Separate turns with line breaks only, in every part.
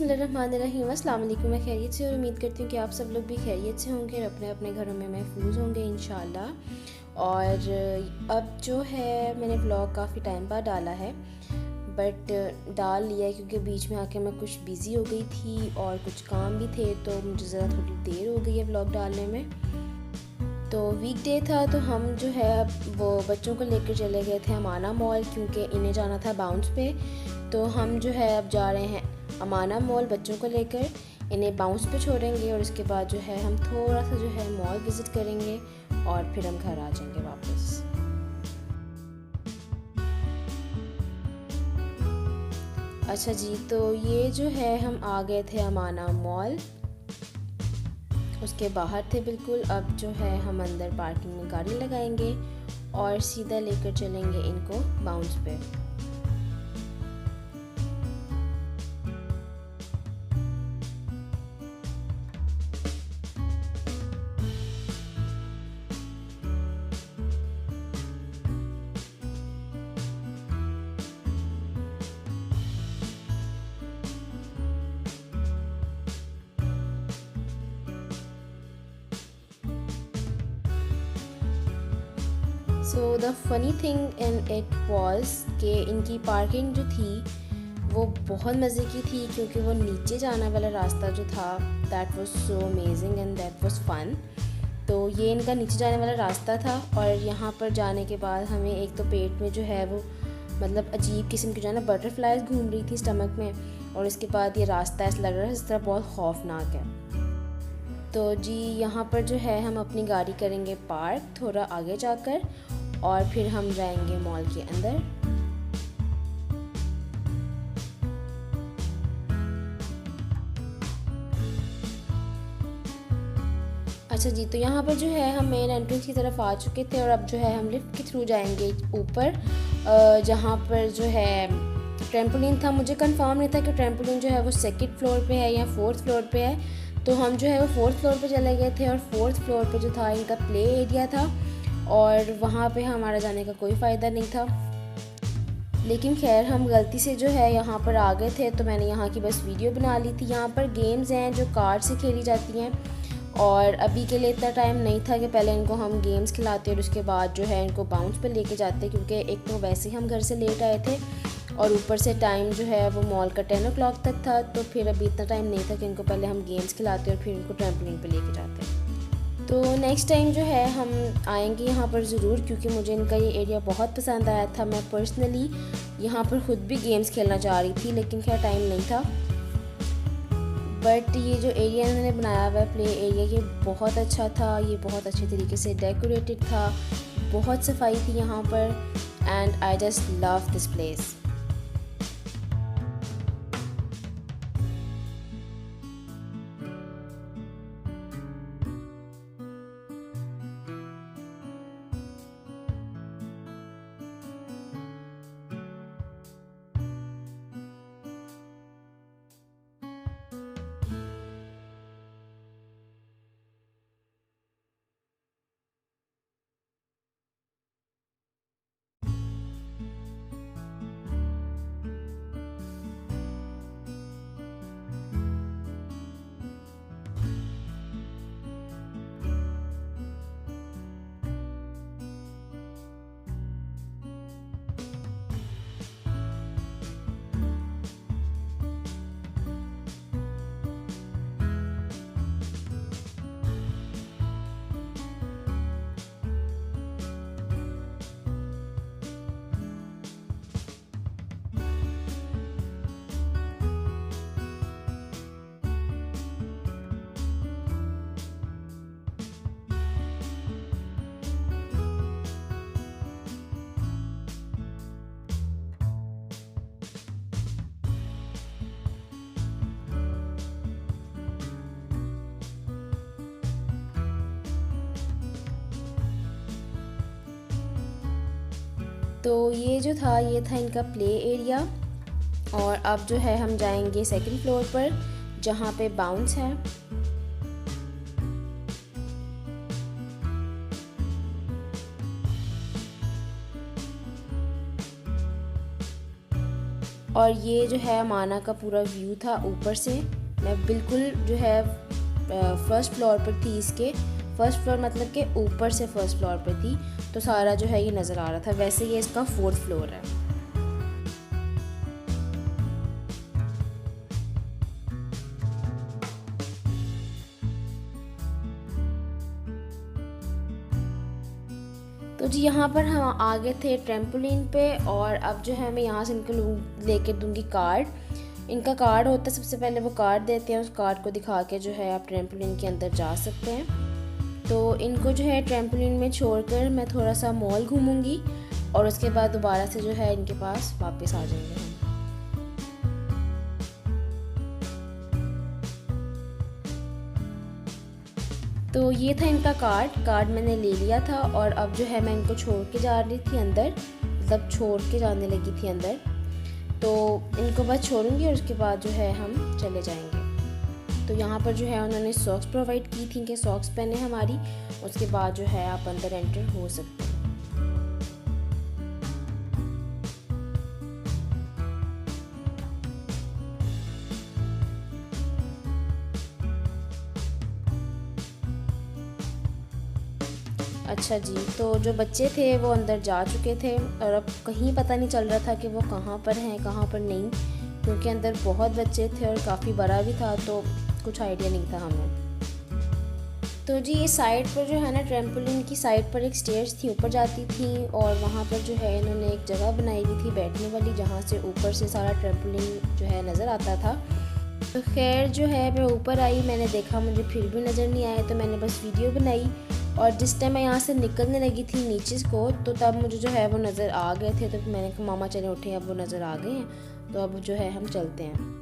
बिस्मिल्लाहिर्रहमानिर्रहीम। अस्सलाम वालेकुम। मैं खैरियत से और उम्मीद करती हूँ कि आप सब लोग भी खैरियत से होंगे और अपने अपने घरों में महफूज होंगे इंशाल्लाह। और अब जो है मैंने ब्लॉग काफ़ी टाइम बाद डाला है, बट डाल लिया है क्योंकि बीच में आके मैं कुछ बिज़ी हो गई थी और कुछ काम भी थे, तो मुझे ज़रा थोड़ी देर हो गई है ब्लॉग डालने में। तो वीकडे था तो हम जो है वो बच्चों को लेकर चले गए थे अमाना मॉल, क्योंकि इन्हें जाना था बाउंस पे। तो हम जो है अब जा रहे हैं अमाना मॉल बच्चों को लेकर, इन्हें बाउंस पे छोड़ेंगे और उसके बाद जो है हम थोड़ा सा जो है मॉल विज़िट करेंगे और फिर हम घर आ जाएंगे वापस। अच्छा जी, तो ये जो है हम आ गए थे अमाना मॉल, उसके बाहर थे बिल्कुल। अब जो है हम अंदर पार्किंग में गाड़ी लगाएंगे और सीधा लेकर चलेंगे इनको बाउंस पे। So the funny thing in it was कि इनकी पार्किंग जो थी वो बहुत मज़े की थी, क्योंकि वो नीचे जाने वाला रास्ता जो था that was so amazing and that was fun. तो ये इनका नीचे जाने वाला रास्ता था और यहाँ पर जाने के बाद हमें एक तो पेट में जो है वो मतलब अजीब किस्म की जो है ना बटरफ्लाइज घूम रही थी स्टमक में, और इसके बाद ये रास्ता ऐसा लग रहा है इस तरह बहुत खौफनाक है। तो जी यहाँ पर जो है हम अपनी गाड़ी करेंगे पार्क थोड़ा आगे जाकर और फिर हम जाएंगे मॉल के अंदर। अच्छा जी, तो यहाँ पर जो है हम मेन एंट्रेंस की तरफ आ चुके थे और अब जो है हम लिफ्ट के थ्रू जाएंगे ऊपर, जहाँ पर जो है ट्रैम्पोलिन था। मुझे कंफर्म नहीं था कि ट्रैम्पोलिन जो है वो सेकंड फ्लोर पे है या फोर्थ फ्लोर पे है, तो हम जो है वो फोर्थ फ्लोर पे चले गए थे और फोर्थ फ्लोर पे जो था इनका प्ले एरिया था और वहाँ पे हमारा जाने का कोई फ़ायदा नहीं था। लेकिन खैर हम गलती से जो है यहाँ पर आ गए थे, तो मैंने यहाँ की बस वीडियो बना ली थी। यहाँ पर गेम्स हैं जो कार्ड से खेली जाती हैं और अभी के लिए इतना टाइम नहीं था कि पहले इनको हम गेम्स खिलाते और उसके बाद जो है इनको बाउंस पे लेके जाते, क्योंकि एक तो वैसे ही हम घर से लेट आए थे और ऊपर से टाइम जो है वो मॉल का 10 o'clock तक था, तो फिर अभी इतना टाइम नहीं था कि इनको पहले हम गेम्स खिलाते और फिर इनको ट्रैम्पोलिन पे लेके जाते। तो नेक्स्ट टाइम जो है हम आएंगे यहाँ पर ज़रूर, क्योंकि मुझे इनका ये एरिया बहुत पसंद आया था। मैं पर्सनली यहाँ पर ख़ुद भी गेम्स खेलना चाह रही थी, लेकिन खैर टाइम नहीं था। बट ये जो एरिया इन्होंने बनाया हुआ है प्ले एरिया, ये बहुत अच्छा था, ये बहुत अच्छे तरीके से डेकोरेटेड था, बहुत सफाई थी यहाँ पर, and I just love this place. तो ये जो था ये था इनका प्ले एरिया, और अब जो है हम जाएंगे सेकंड फ्लोर पर जहाँ पे बाउंस है। और ये जो है माना का पूरा व्यू था ऊपर से। मैं बिल्कुल जो है फर्स्ट फ्लोर पर थी इसके। फर्स्ट फ्लोर मतलब कि ऊपर से फर्स्ट फ्लोर पर थी, तो सारा जो है ये नज़र आ रहा था। वैसे ये इसका 4th फ्लोर है। तो जी यहाँ पर हम आ गए थे ट्रैम्पोलिन पे, और अब जो है मैं यहाँ से इनको लेके दूँगी कार्ड। इनका कार्ड होता है, सबसे पहले वो कार्ड देते हैं, उस कार्ड को दिखा के जो है आप ट्रैम्पोलिन के अंदर जा सकते हैं। तो इनको जो है ट्रैम्पोलिन में छोड़कर मैं थोड़ा सा मॉल घूमूंगी, और उसके बाद दोबारा से जो है इनके पास वापस आ जाएंगे हम। तो ये था इनका कार्ड मैंने ले लिया था, और अब जो है मैं इनको छोड़ के जा रही थी अंदर, मतलब छोड़ के जाने लगी थी अंदर। तो इनको बस छोड़ूंगी और उसके बाद जो है हम चले जाएंगे। तो यहाँ पर जो है उन्होंने सॉक्स प्रोवाइड की थी कि सॉक्स पहने हमारी, उसके बाद जो है आप अंदर एंटर हो सकते हैं। अच्छा जी, तो जो बच्चे थे वो अंदर जा चुके थे, और अब कहीं पता नहीं चल रहा था कि वो कहाँ पर हैं कहाँ पर नहीं, क्योंकि अंदर बहुत बच्चे थे और काफ़ी बड़ा भी था, तो कुछ आइडिया नहीं था हमें। तो जी ये साइड पर जो है ना, ट्रैम्पोलिन की साइड पर एक स्टेयर्स थी, ऊपर जाती थी, और वहाँ पर जो है इन्होंने एक जगह बनाई हुई थी बैठने वाली, जहाँ से ऊपर से सारा ट्रैम्पोलिन जो है नज़र आता था। तो खैर जो है मैं ऊपर आई, मैंने देखा मुझे फिर भी नज़र नहीं आया, तो मैंने बस वीडियो बनाई। और जिस टाइम मैं यहाँ से निकलने लगी थी नीचे को, तो तब मुझे जो है वो नज़र आ गए थे। तो मैंने कहा मामा चले उठे, अब वो नज़र आ गए हैं, तो अब जो है हम चलते हैं।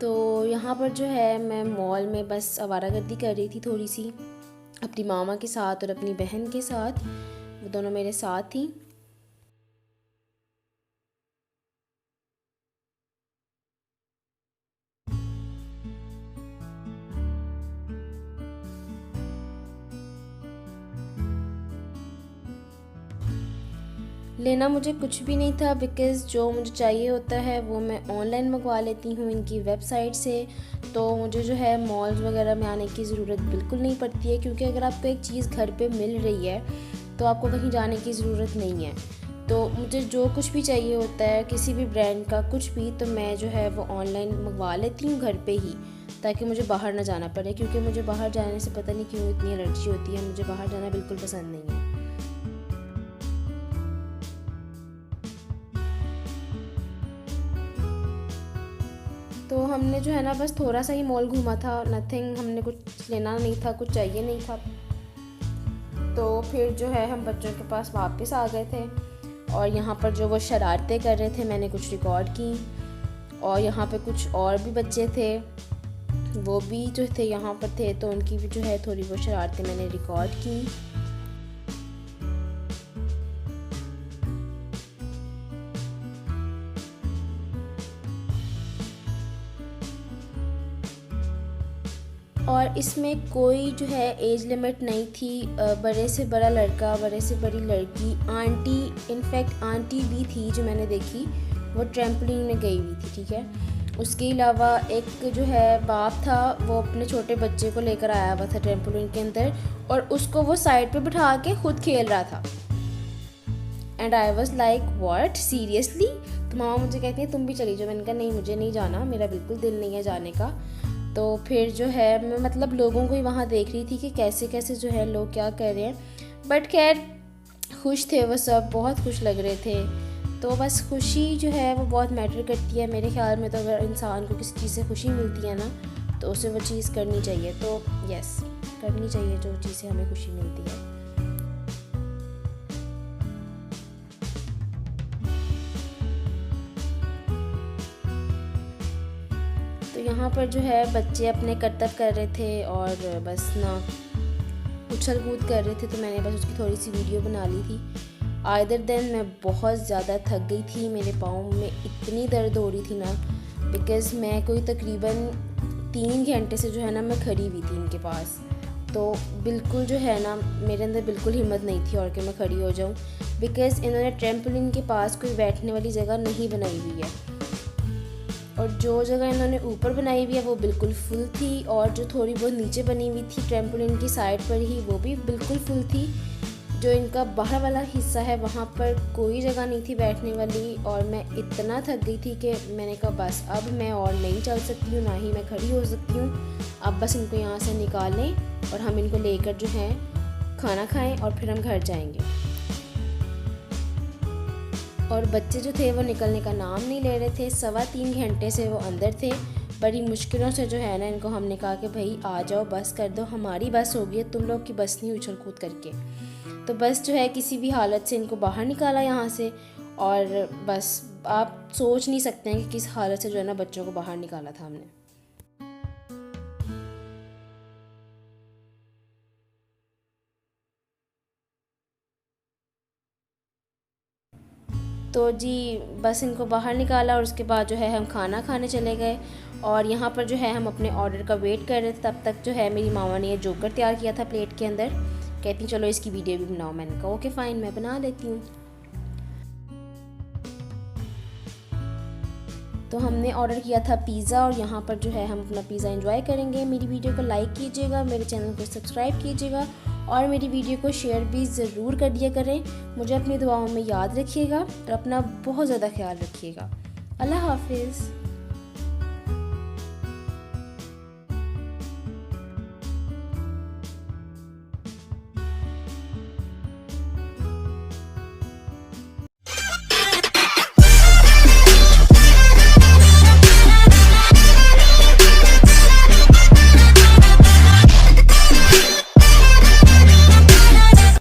तो यहाँ पर जो है मैं मॉल में बस आवारागर्दी कर रही थी थोड़ी सी, अपनी मामा के साथ और अपनी बहन के साथ, वो दोनों मेरे साथ थी। लेना मुझे कुछ भी नहीं था, बिकॉज़ जो मुझे चाहिए होता है वो मैं ऑनलाइन मंगवा लेती हूँ इनकी वेबसाइट से। तो मुझे जो है मॉल्स वगैरह में आने की ज़रूरत बिल्कुल नहीं पड़ती है, क्योंकि अगर आपको एक चीज़ घर पे मिल रही है तो आपको कहीं जाने की ज़रूरत नहीं है। तो मुझे जो कुछ भी चाहिए होता है किसी भी ब्रांड का कुछ भी, तो मैं जो है वो ऑनलाइन मंगवा लेती हूँ घर पे ही, ताकि मुझे बाहर ना जाना पड़े, क्योंकि मुझे बाहर जाने से पता नहीं क्यों इतनी एलर्जी होती है। मुझे बाहर जाना बिल्कुल पसंद नहीं है। तो हमने जो है ना बस थोड़ा सा ही मॉल घूमा था, नथिंग, हमने कुछ लेना नहीं था, कुछ चाहिए नहीं था। तो फिर जो है हम बच्चों के पास वापस आ गए थे, और यहाँ पर जो वो शरारतें कर रहे थे मैंने कुछ रिकॉर्ड की, और यहाँ पे कुछ और भी बच्चे थे, वो भी जो थे यहाँ पर थे, तो उनकी भी जो है थोड़ी वो शरारतें मैंने रिकॉर्ड की। और इसमें कोई जो है एज लिमिट नहीं थी, बड़े से बड़ा लड़का, बड़े से बड़ी लड़की, आंटी, इनफैक्ट आंटी भी थी जो मैंने देखी, वो ट्रैम्पोलिन में गई हुई थी, ठीक है। उसके अलावा एक जो है बाप था, वो अपने छोटे बच्चे को लेकर आया हुआ था ट्रैम्पोलिन के अंदर, और उसको वो साइड पे बिठा के खुद खेल रहा था। And I was like what, seriously? तो मामा मुझे कहती है तुम भी चली जाओ। मैंने कहा नहीं, मुझे नहीं जाना, मेरा बिल्कुल दिल नहीं है जाने का। तो फिर जो है मैं मतलब लोगों को ही वहाँ देख रही थी कि कैसे कैसे जो है लोग क्या कर रहे हैं, बट खैर खुश थे वो सब, बहुत खुश लग रहे थे। तो बस खुशी जो है वो बहुत मैटर करती है मेरे ख्याल में। तो अगर इंसान को किसी चीज़ से खुशी मिलती है ना, तो उसे वो चीज़ करनी चाहिए। तो यस, करनी चाहिए जो चीज़ से हमें खुशी मिलती है। तो यहाँ पर जो है बच्चे अपने करतब कर रहे थे और बस ना उछल कूद कर रहे थे, तो मैंने बस उसकी थोड़ी सी वीडियो बना ली थी। आइदर दिन मैं बहुत ज़्यादा थक गई थी, मेरे पाँव में इतनी दर्द हो रही थी ना, बिकॉज़ मैं कोई तकरीबन 3 घंटे से जो है ना मैं खड़ी हुई थी इनके पास। तो बिल्कुल जो है ना मेरे अंदर बिल्कुल हिम्मत नहीं थी और कि मैं खड़ी हो जाऊँ। बिकॉज़ इन्होंने ट्रैम्पोलिन के पास कोई बैठने वाली जगह नहीं बनाई हुई है, और जो जगह इन्होंने ऊपर बनाई हुई है वो बिल्कुल फुल थी, और जो थोड़ी बहुत नीचे बनी हुई थी ट्रैम्पोलिन की साइड पर ही वो भी बिल्कुल फुल थी। जो इनका बाहर वाला हिस्सा है वहाँ पर कोई जगह नहीं थी बैठने वाली, और मैं इतना थक गई थी कि मैंने कहा बस अब मैं और नहीं चल सकती हूँ, ना ही मैं खड़ी हो सकती हूँ। अब बस इनको यहाँ से निकालें और हम इनको लेकर जो है खाना खाएं और फिर हम घर जाएंगे। और बच्चे जो थे वो निकलने का नाम नहीं ले रहे थे। 3.25 घंटे से वो अंदर थे। बड़ी मुश्किलों से जो है ना इनको हमने कहा कि भाई आ जाओ, बस कर दो, हमारी बस हो गई है, तुम लोग की बस नहीं उछल कूद करके। तो बस जो है किसी भी हालत से इनको बाहर निकाला यहाँ से, और बस आप सोच नहीं सकते हैं कि किस हालत से जो है ना बच्चों को बाहर निकाला था हमने। तो जी बस इनको बाहर निकाला और उसके बाद जो है हम खाना खाने चले गए। और यहाँ पर जो है हम अपने ऑर्डर का वेट कर रहे थे, तब तक जो है मेरी मामा ने ये जोकर तैयार किया था प्लेट के अंदर। कहती चलो इसकी वीडियो भी बनाओ। मैंने कहा ओके फ़ाइन, मैं बना लेती हूँ। तो हमने ऑर्डर किया था पिज़्ज़ा, और यहाँ पर जो है हम अपना पिज़्ज़ा एंजॉय करेंगे। मेरी वीडियो को लाइक कीजिएगा, मेरे चैनल को सब्सक्राइब कीजिएगा, और मेरी वीडियो को शेयर भी ज़रूर कर दिया करें। मुझे अपनी दुआओं में याद रखिएगा और अपना बहुत ज़्यादा ख्याल रखिएगा। अल्लाह हाफिज़।